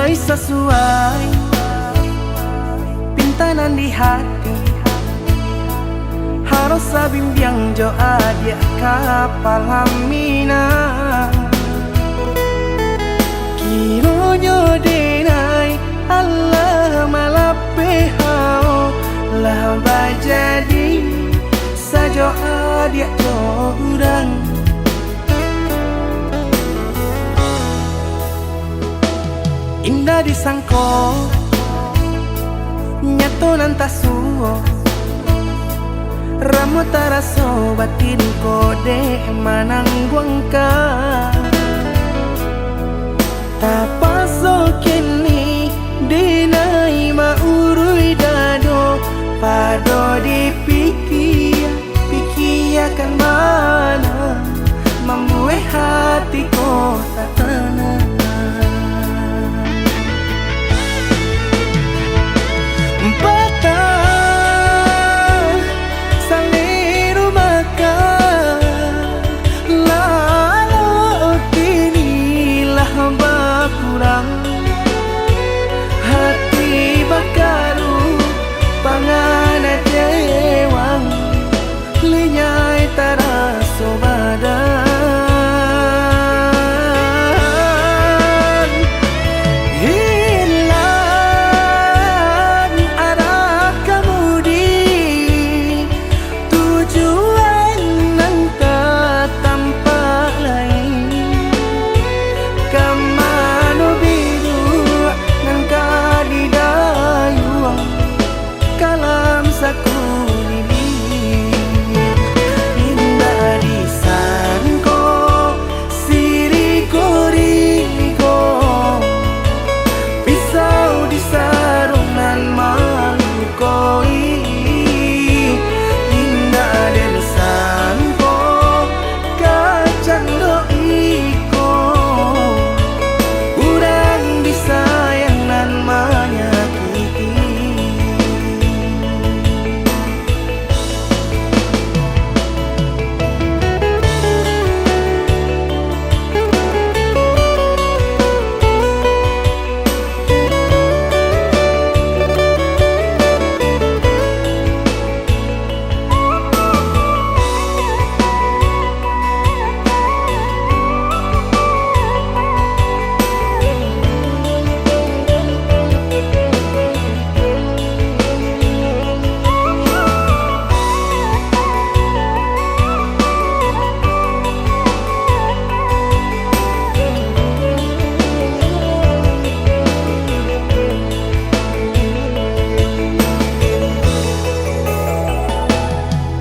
mulai sesuai pintanan di hati. Harus sabimbiang jo adia kapal hamina. Kiro jo denai Allah malape hao lah bajadi sajo adia jo urang. Indah disangko nyato nantasuo ramu taraso batin kode manangguangka. Tapaso kini dinai maurui dado pado pikiakan mana membuat hatiku tak tenang. Hati bakaru pangana dewang lenyai taraso badan. Hilang arah kemudi tujuan nangka tampak lain. Kamano biru nangka di dayuang kalam sakulili. Indah disangko siriko pisau di sarungan malukoi. Indah disangko kacang doiko urang disayangan menyakiti.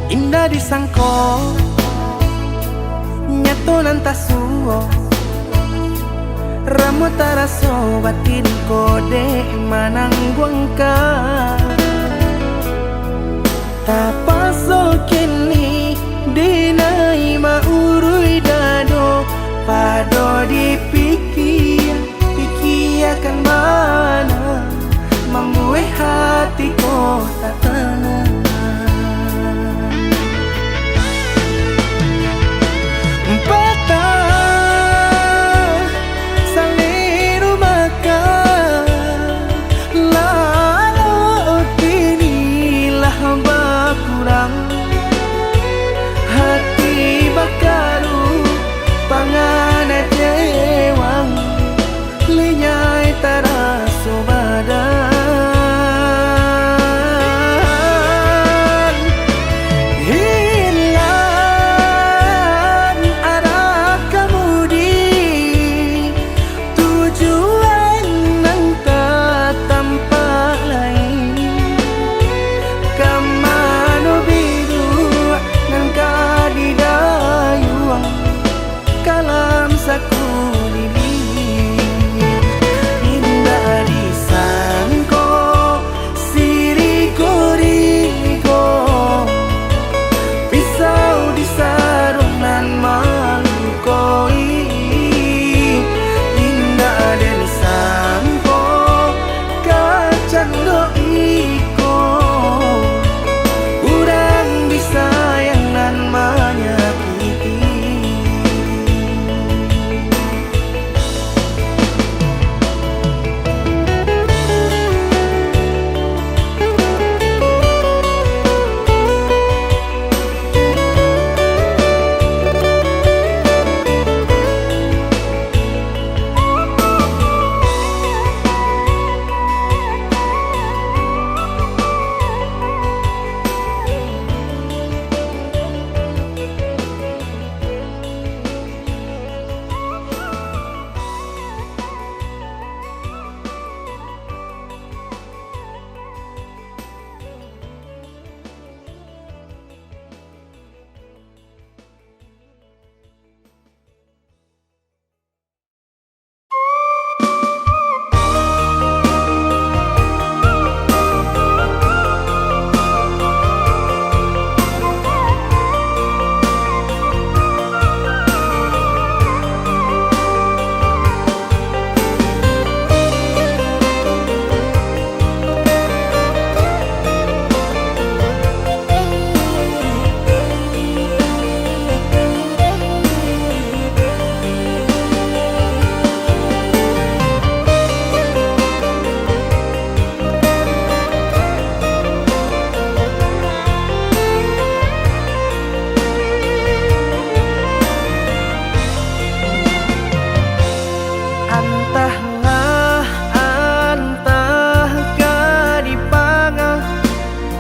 Indah disangko nyato nantasuo ramu taraso batin kode manangguangka. Tapaso kini dinai maurui dado pado pikiakan mana membuat hatiku tak tenang. Hati bakaru pangana dewang lenyai taraso badan. Hilang arah kemudi tujuan nangka tampak lain. Kamano biru nangka di dayuang kalam sakulili. Indah Entahlah antah kadipanga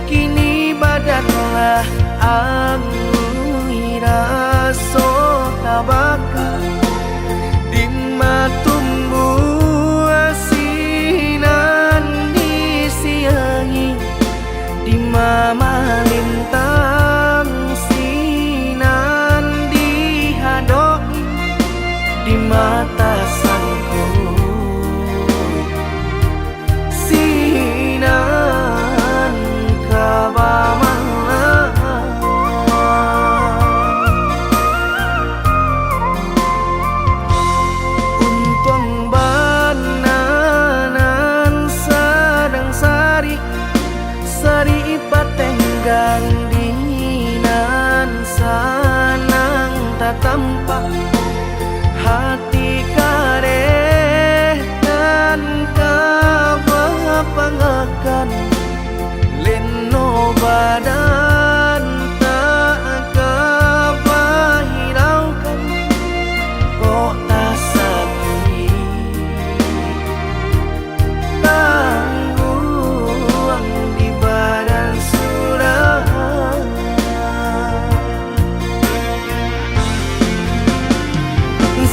kini badanlah angui raso tabaka dimma tumbuh asinan disiangi dimma malintang sinan dihadoi di mata sangku sinan kabamala untung bananan sedang sari sari patenggang dinan sanang tak tampak hati kareh dan kabapangakan leno badan tak kabahiraukan kok tak sakit tangguang di badan sudah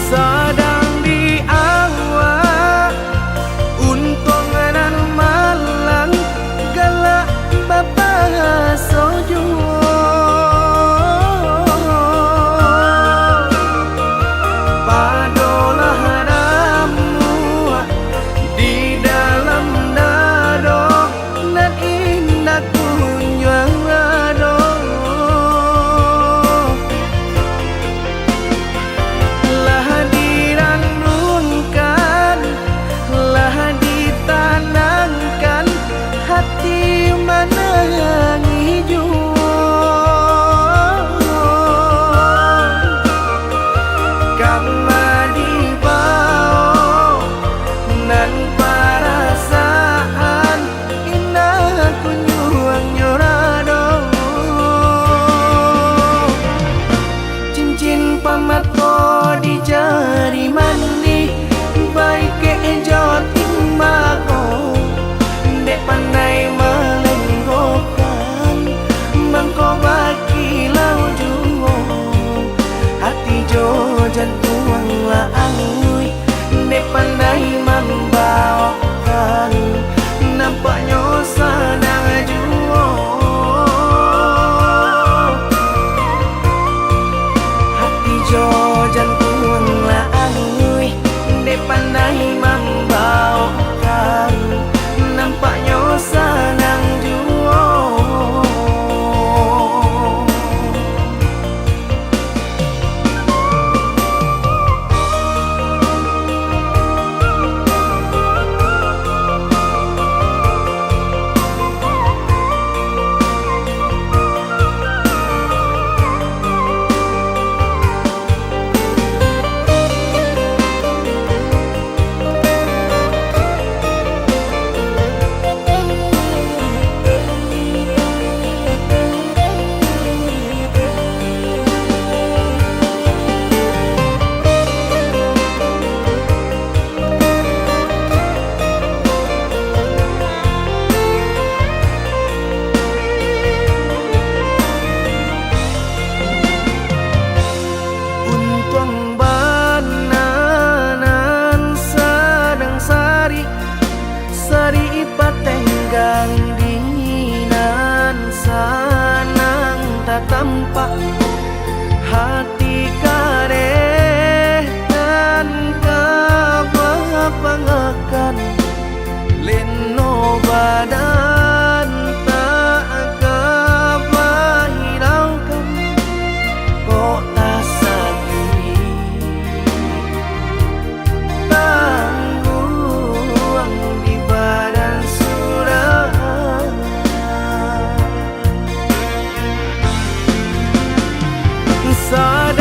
sedang diawak untung nan malang galak bapa sojo padolah ramu di dalam dado nan indah kunjung ado lah diranunkan lah ditanangkan hati menangi kama dibao nan perasaan indah kunjung nyorado cincin pamato di jari mandi baik ke joting mako dek pandai melenggokan mangko baki lau juo hati jo jantung la angui dek pandai membawakan nampaknya sadang juo hati jo jantung la angui dek pandai membawakan nampaknya senang juo sari patenggang dinan sanang tak tampak hati kareh dan kabapangakan leno badan tak kabahiraukan kok tak sakit tangguang di badan sudah sadar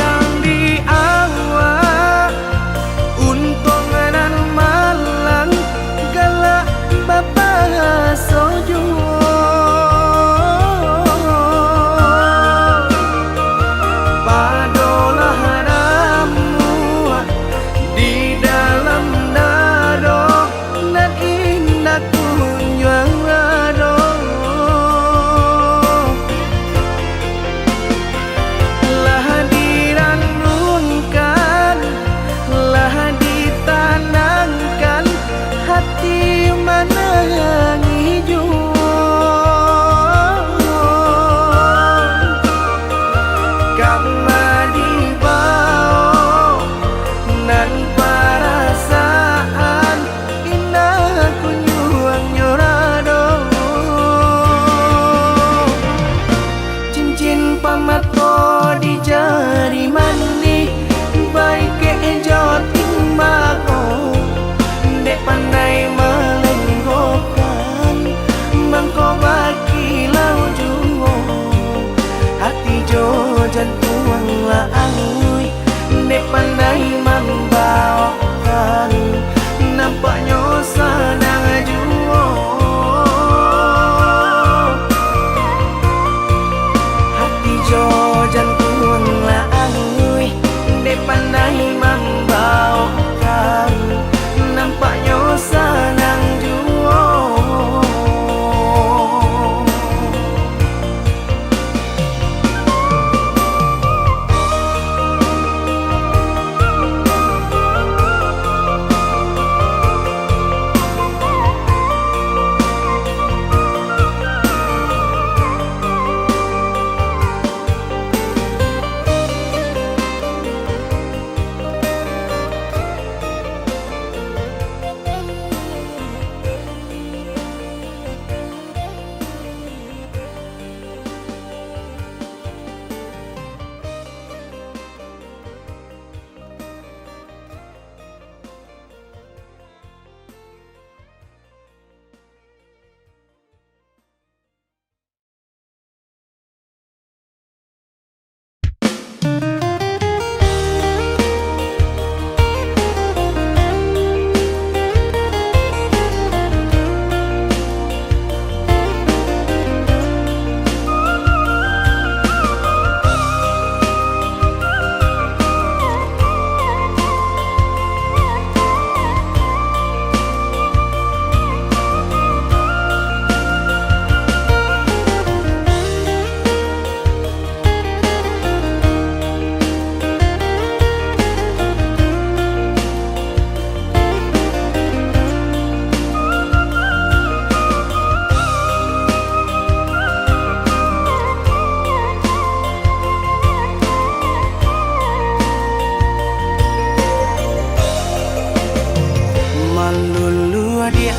Malulu dia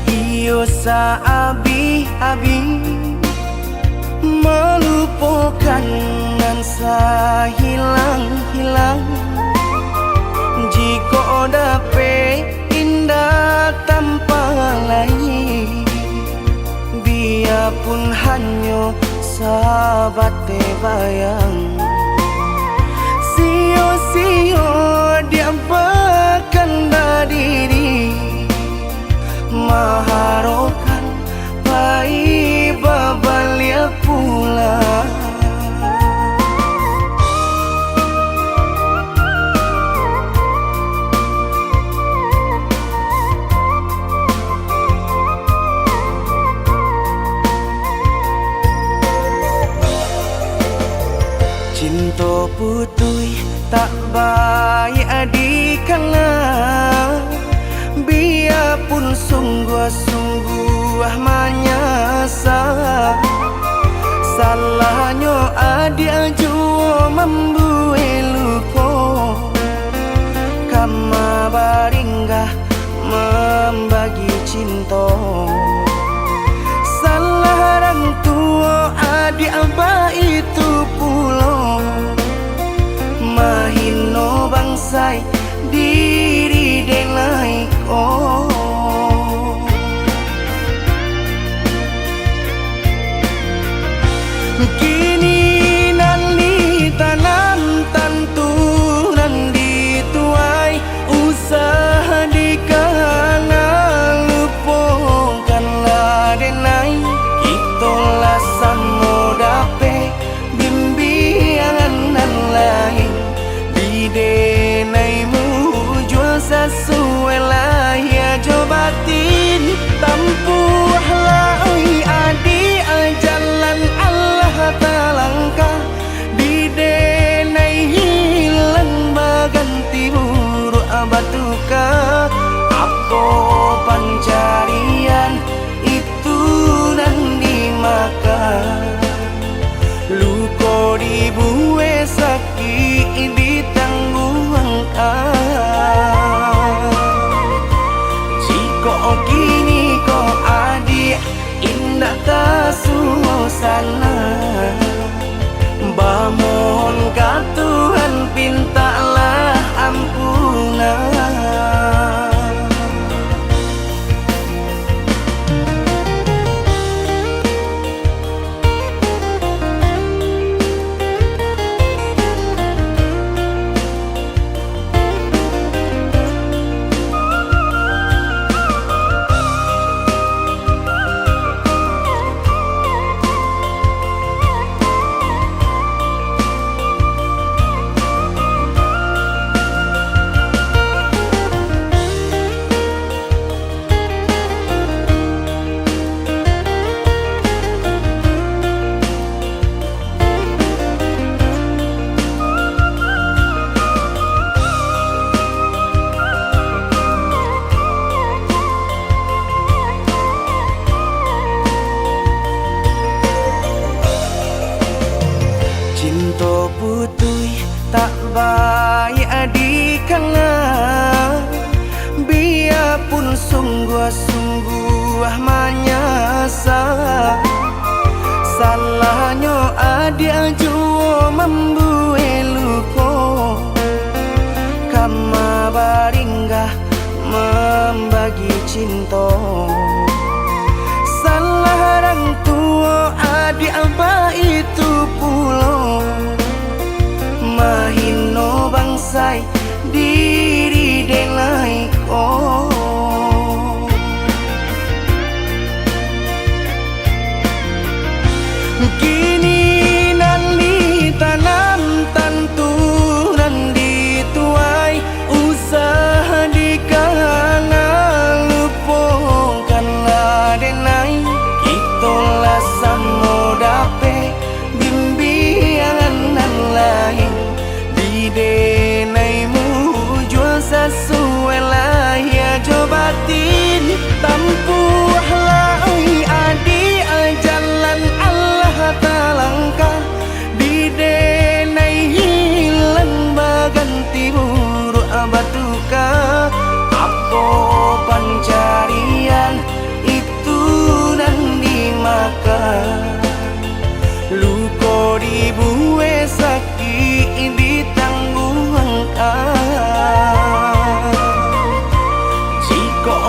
iyo sa abi-abi melupakan nan sa hilang-hilang. Jika dapat indah tanpa lain, biarpun hanya sahabat bayang. Sio-sio dia berkanda diri, maharokan pai babalia pula. Cinta putui tak baik adikana, biarpun sungguh-sungguh menyasa. Salahnya adik jua membuat luka, kama baringgah membagi cinta. Salah orang tua adik abah itu pulau, mahino bangsai diri denai ko. Kini nali tanam tantu nan dituai, usaha dikana lupakanlah denai. Itolah samo dape bimbingan nan lain, di denaimu jual sesuai lah ya jobatin. Tampuhlah oi adi jalan Allah talangkah, di denai hilang baganti buruk abatuka. Apa pencarian itu dan dimakan, luka dibuat sakit ditangguhkan. Jika kini kau adik indah tak suasana, bamohon ka Tuhan pintalah ampunan. Cinta putui tak baik adikana, biarpun sungguh-sungguh menyasa. Salahnya adik jua membuat luka, kama baringgah membagi cinta. Salah orang tua adik abah itu pulau, mahino bangsai diri denai ko. Kini nali tanam tantu nan dituai, usaha dikana lupakanlah denai. Itolah samo dape bimbingan nan lain, di denaimu jual sesuai lah ya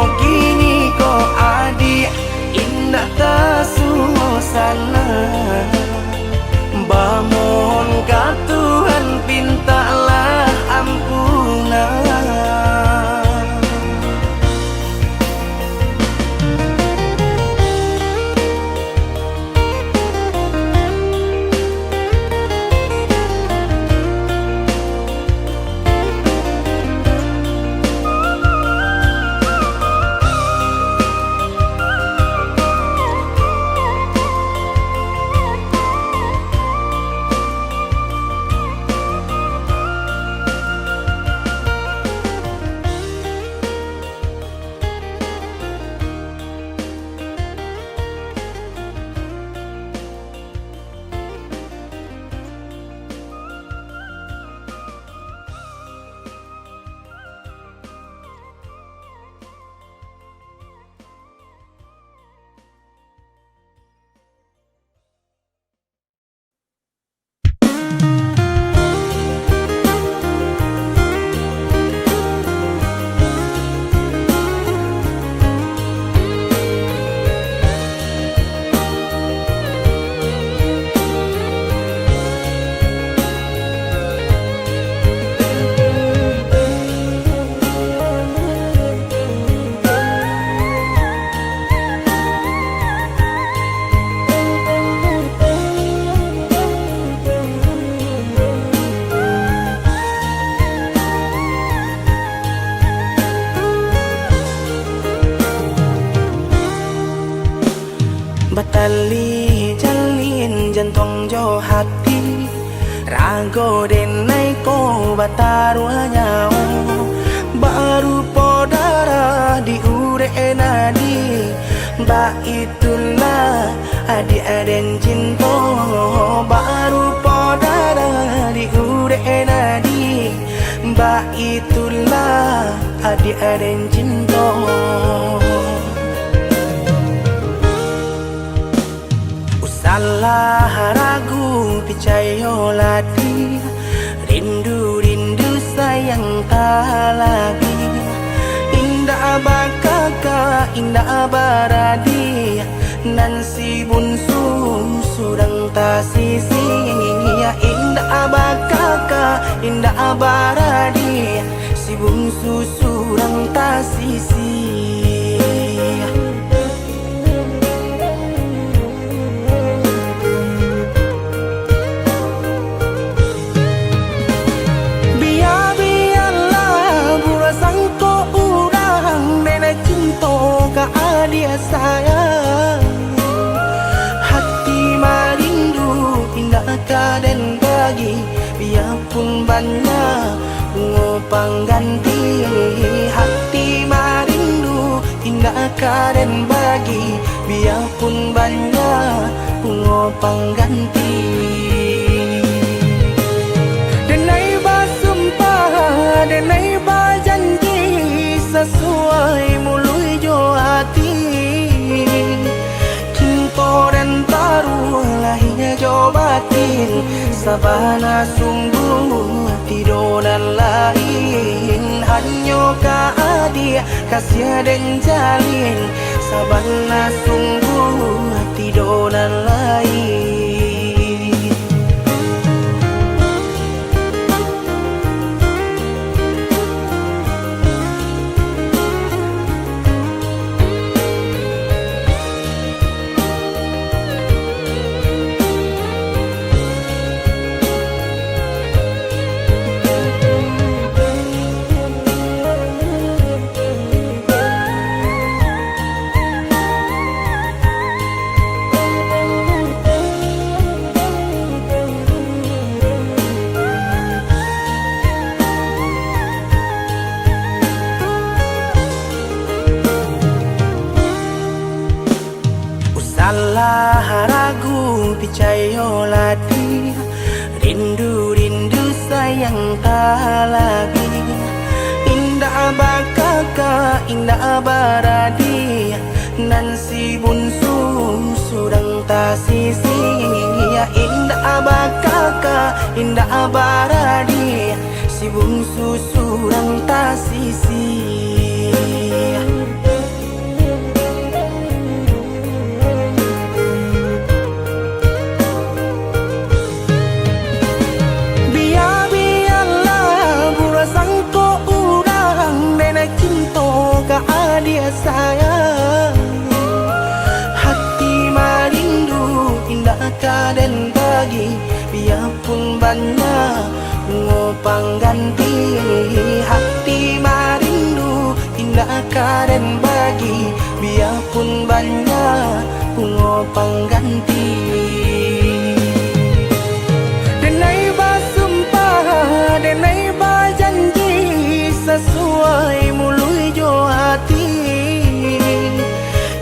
oh kini ko adik indah tersuasana. Bamohon ka Tuhan pintalah ampunan. Batali jalin jantung jo hati rago denai ko batarua nyau baru podara di ure nadi ba itulah adi aden cinta baru podara di ure nadi ba itulah adi aden cinta. Salah ragu picayo lati rindu sayang tak lagi indah bakaka indah baradi nan si bunsu surang tak sisi ya indah bakaka indah baradi si bunsu surang tak sisi. Dia sayang hati marindu indah kaden bagi biarpun banyak bunga pengganti hati marindu indah kaden bagi biarpun banyak bunga pengganti. Denai basumpah denai bajanji sesuai mului jo hati cinta dan taruh lahirnya jo batin sabana sungguh tidur dan lain hanya ka adia kasih dan jalin sabana sungguh tidur dan lain. Salah ragu picayo lati rindu sayang tak lagi indah bakaka indah baradi nan si bunsu surang tak sisi ya indah bakaka indah baradi si bungsu surang tak sisi. banyak ngopang ganti hati marindu tindak karen bagi biarpun banyak ngopang ganti. Denai basumpah, denai bajanji sesuai mului jo hati.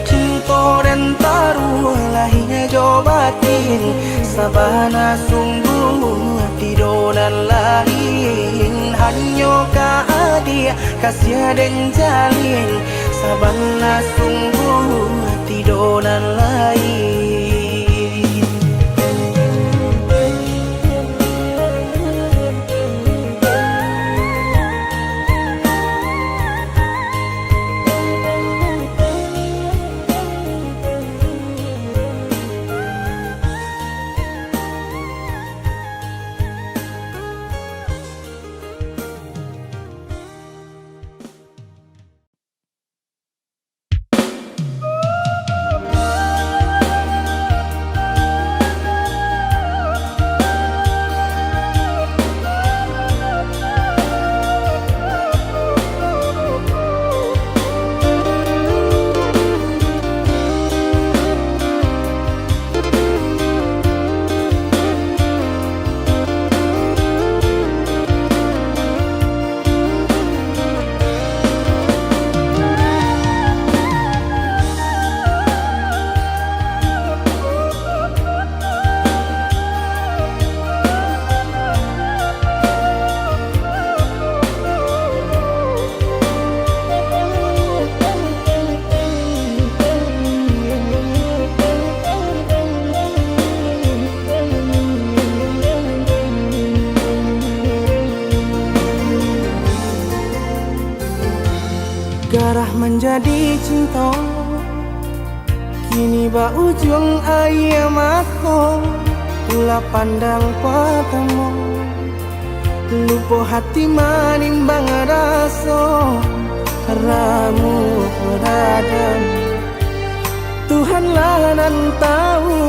Cinta dan taruh lahirnya jo batin sabana sungguh tidur dan lain hanya dia kasih dan jalin sabana sungguh tidur dan lain. Garah menjadi cinta kini ba ujung ayam aku ulah pandang patamu lupa hati manimbang rasa ramu radam Tuhanlah nan tahu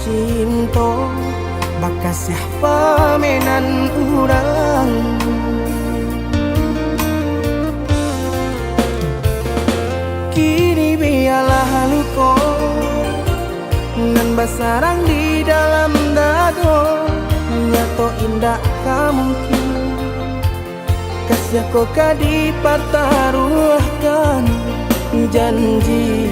cinta bakas siapa menan urang. Kini biarlah luka nan basarang di dalam dado nyato indah kamungkin kasih kau kadi pertaruhkan janji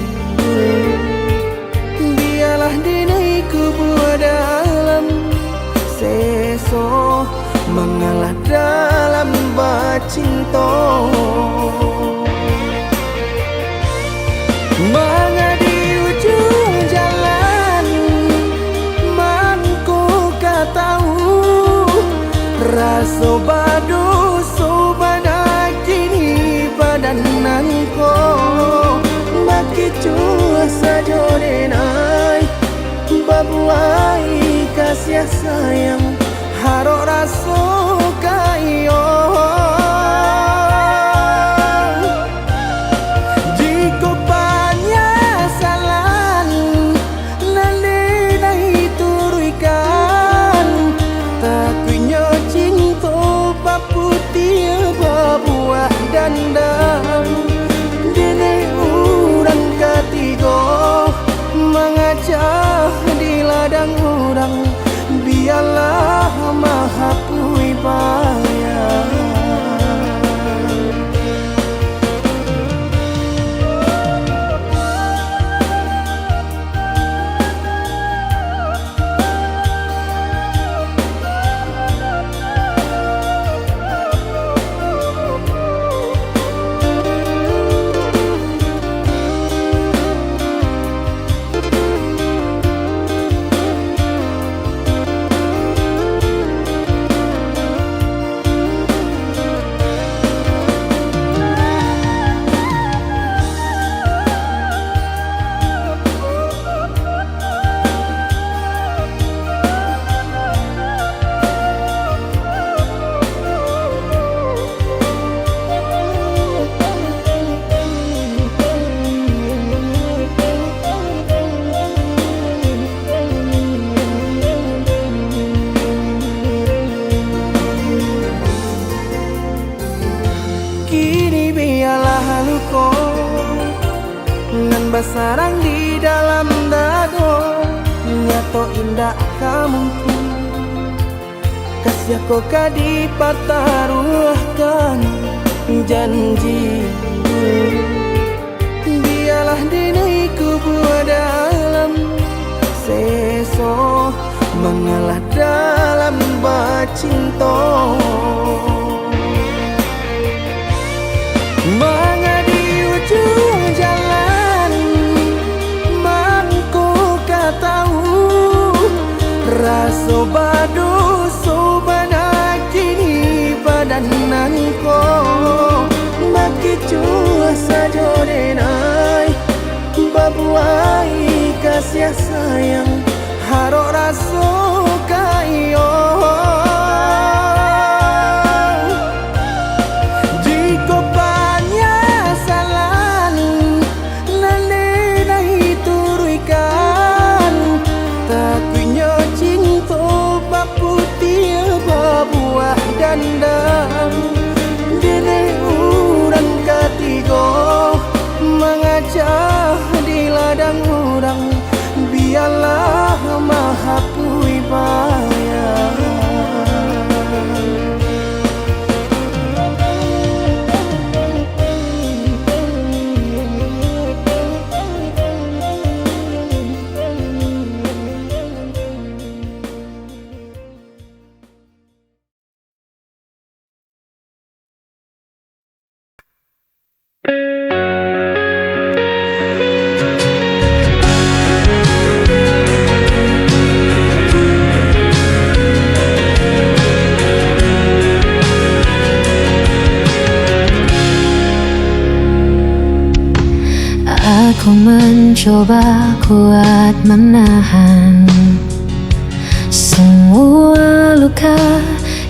biarlah dinai kubur dalam seso mengalah dalam bacinta. Mengadi ujung jalan manku katahu rasa badu sobana kini badananku baki cua saja denai babuai kasih sayang harok rasa kayo. Dene urang ketiga mengajak di ladang urang biarlah maha pui bersarang di dalam dado, nyato indah kamu kasih kau kadi pertaruhkan janji. Biarlah dini kubur dalam seso mengalah dalam bercinta. Mengadi ujung jalan mangku tahu rasa badu sobanak kini badananku maki cua saja denai babuai kasih sayang harok rasa kayo. Jika penyesalan nanti turunkan tak punya cinta bapu tiba buah dandang dene urang ketiga mengajak di ladang urang biarlah maha pui bayang. Aku mencoba kuat menahan semua luka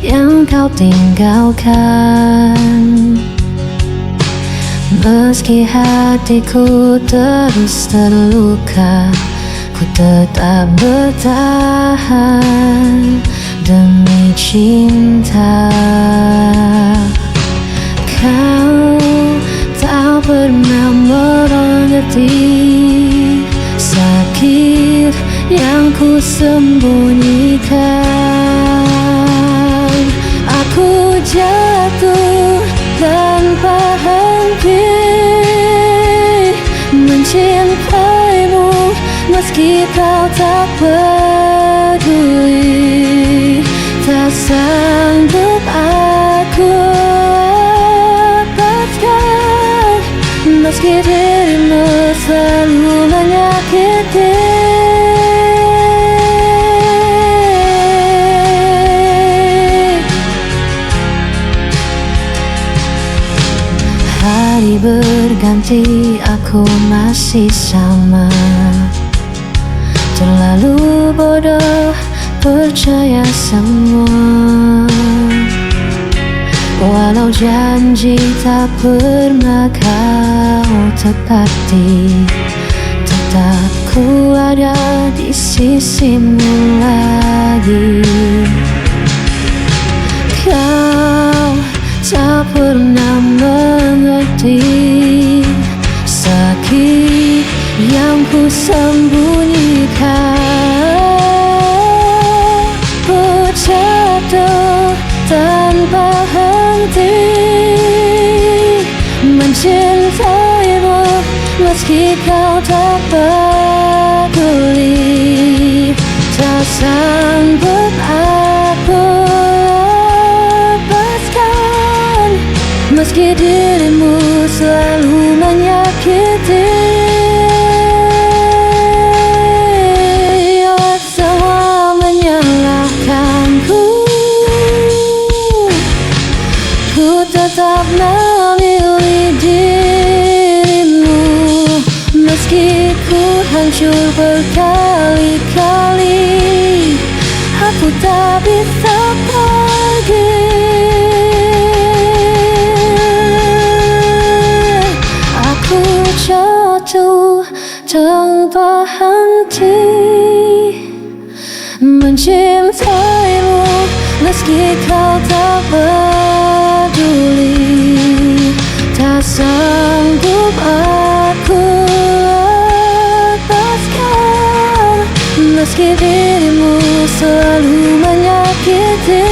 yang kau tinggalkan. Meski hatiku terus terluka, ku tetap bertahan demi cinta. Kau tak pernah mengerti sakit yang ku sembunyikan. Aku jatuh tanpa henti mencintaimu meski kau tak peduli. Tak sanggup aku lepaskan meski dirimu selalu menyakiti. Hari berganti aku masih sama, terlalu bodoh percaya semua. Walau janji tak pernah kau tepati, tetap ku ada di sisimu lagi. Kau tak pernah mengerti sakit yang ku sembunyikan. Ku jatuh tanpa henti mencintaimu meski kau tak peduli. Tak sanggup aku lepaskan meski dirimu selalu menyakiti. Semua menyalahkanku, ku tetap memilih dirimu meski ku hancur berkali-kali. Aku tak bisa pergi, aku jatuh tanpa henti mencintaimu meski kau tak peduli. Tak sanggup aku meski dirimu selalu menyakiti.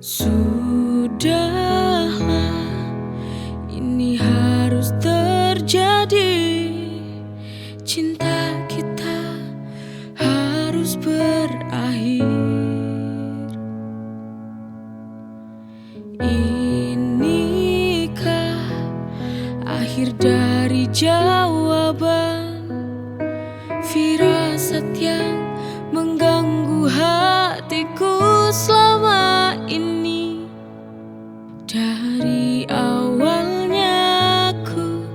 Sudahlah, ini harus terjadi. Cinta kita harus berakhir. Inikah akhir dari jawaban firasat yang mengganggu hatiku selama ini? Dari awalnya aku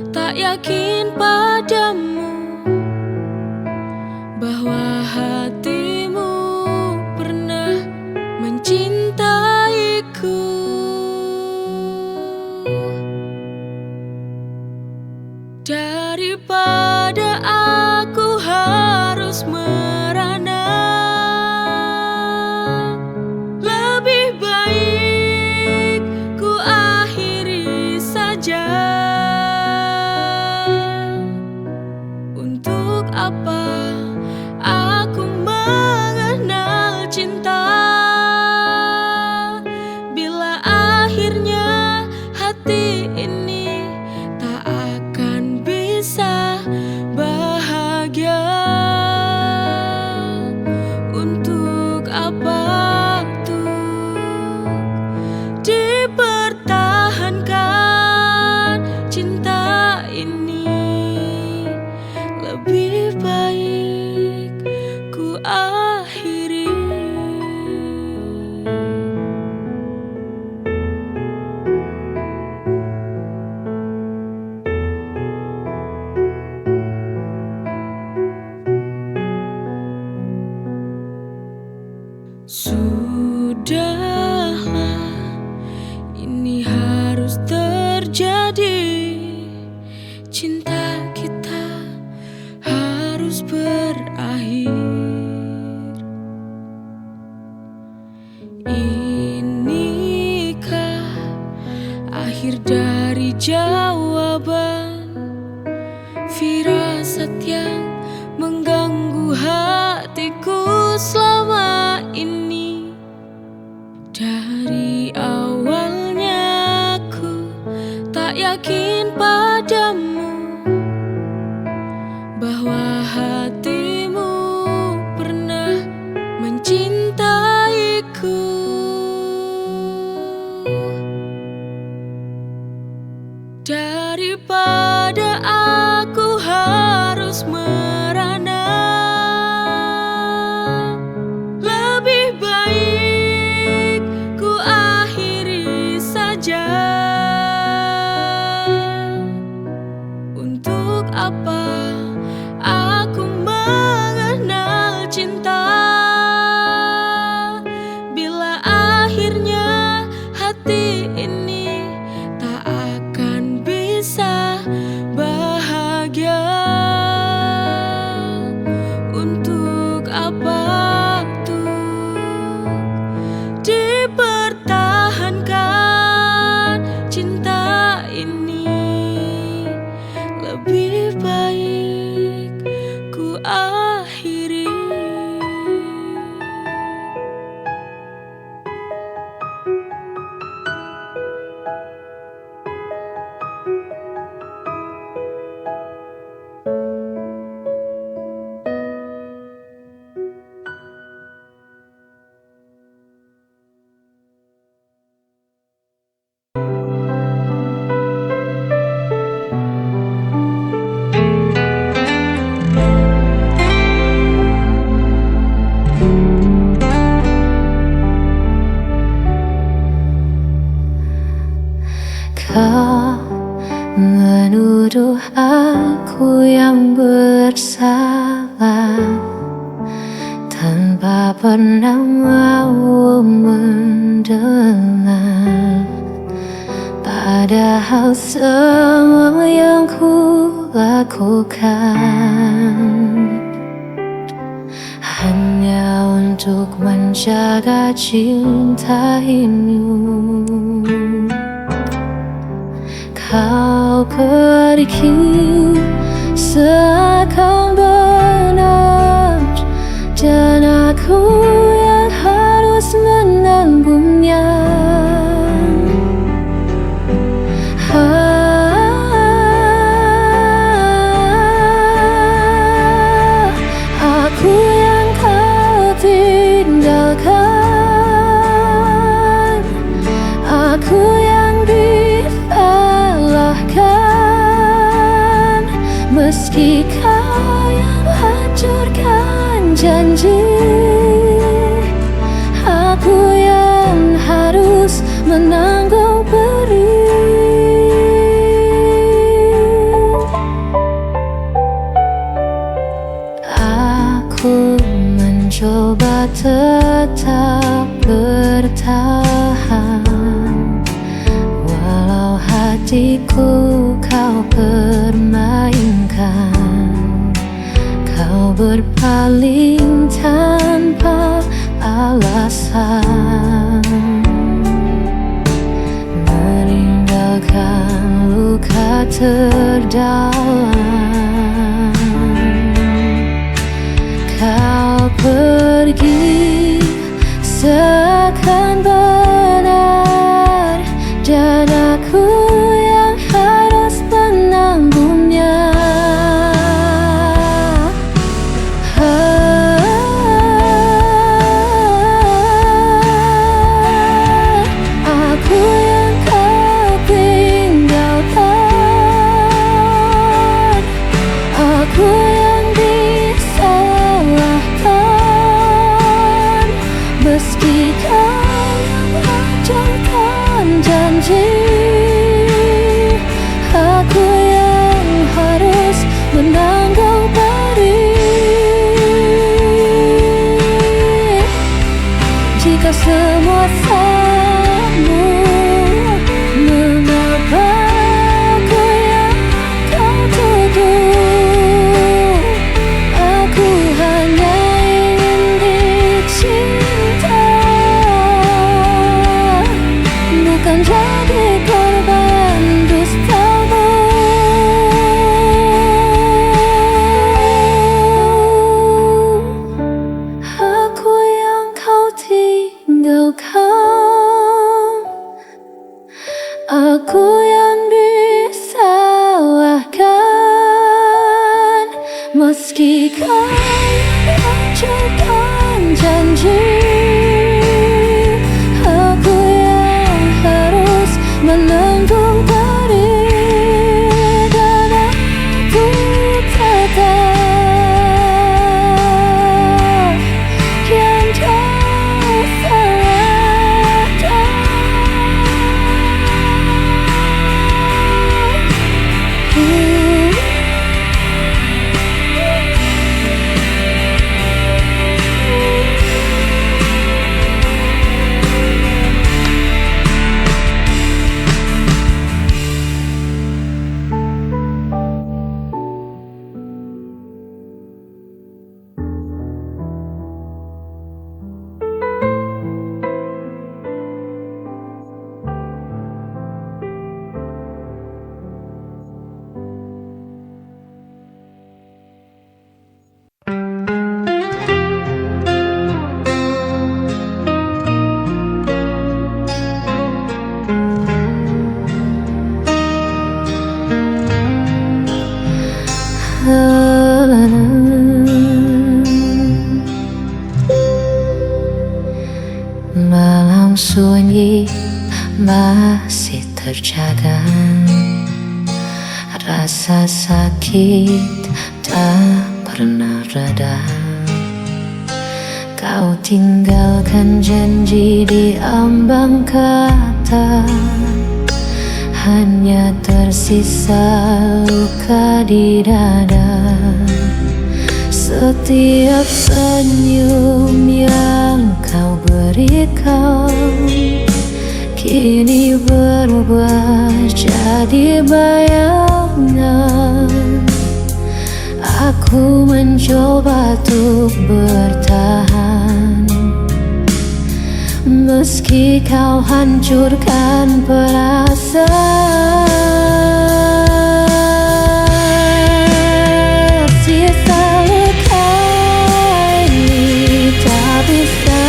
tak yakin padamu bahwa hatimu pernah mencintaiku. Daripada aku harus merana, lebih baik ku akhiri saja. Untuk apa aku mengenal cinta bila akhirnya hati ini tak akan bisa bahagia? Untuk apa tuh dipertahankan cinta ini? Lebih baik ku akhiri. Sudahlah, ini harus terjadi. Cinta kita harus berakhir. Inikah akhir dari jawaban firasat yang mengganggu hatiku selama ini? tanpa pernah mau mendengar. Padahal semua yang ku lakukan hanya untuk menjaga cinta ini. Kau pergi seakan benar, dan aku yang harus menanggungnya. Aku yang kau tinggalkan, aku yang disalahkan, meski kau yang hancurkan janji. Aku yang harus menanggung perih. Aku mencoba tetap bertahan, walau hatiku kau permainkan. Kau berpaling tanpa alasan, meninggalkan luka terdalam. Kau pergi seakan benar, dan aku yang harus menanggungnya. Aku yang kau tinggalkan, aku yang disalahkan, meski kau yang hancurkan janji. Aku yang harus menanggung perih. Jika semua salahmu, mengapa aku yang kau tuduh? Aku hanya ingin dicinta, bukan jadi korban dustamu. Aku yang kau tinggalkan, aku yang disalahkan, meski kau yang hancurkan janji. Aku yang harus menanggung perih, dan aku tetap yang tersalahkan. Malam sunyi masih terjaga, rasa sakit tak pernah reda. Kau tinggalkan janji di ambang kata, hanya tersisa luka di dada. Setiap senyum yang kau berikan kini berubah jadi bayangan. Aku mencoba untuk bertahan, meski kau hancurkan perasaan. Sisa luka ini tak bisa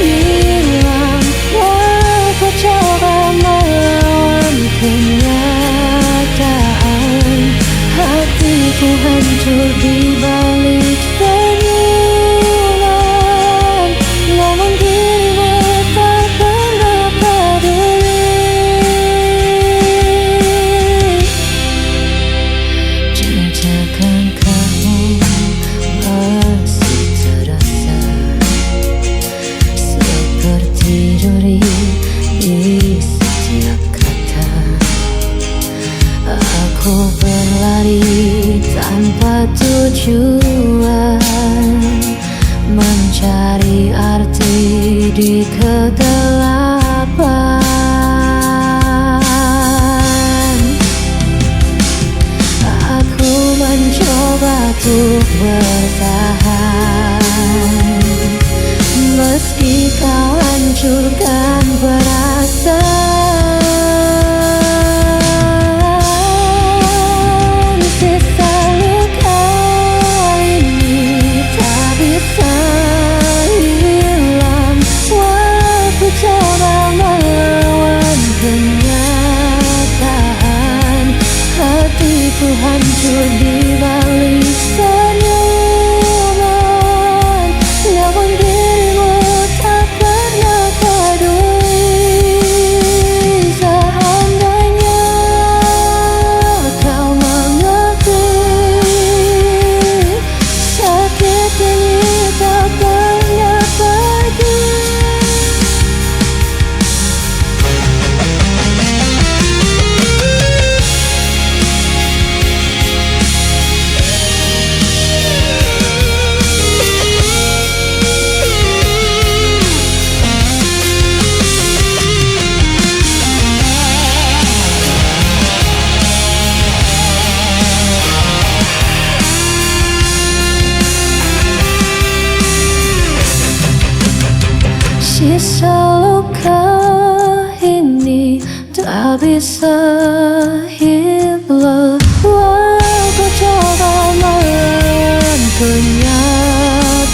hilang, walau coba melawan kenyataan. Hatiku hancur di balik senyuman, namun dirimu tak pernah peduli. Jejak langkahmu masih terasa seperti duri di setiap kata. Aku berlari tanpa tujuan, mencari arti di kegelapan. Aku mencoba untuk bertahan, meski kau hancurkan perasaan. Sisa luka ini tak bisa hilang, walau coba melawan kenyataan. Hatiku hancur di balik senyuman, namun dirimu tak pernah peduli. Seandainya kau mengakui, sakit ini tak pernah pergi. Sisa luka ini tak bisa hilang, walau ku coba melawan kenyataan.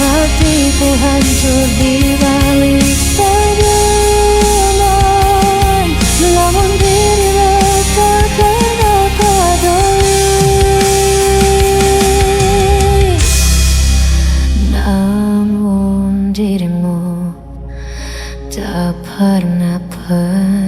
Hatiku hancur di balik senyuman, namun dirimu tak pernah peduli. Namun dirimu tak pernah peduli.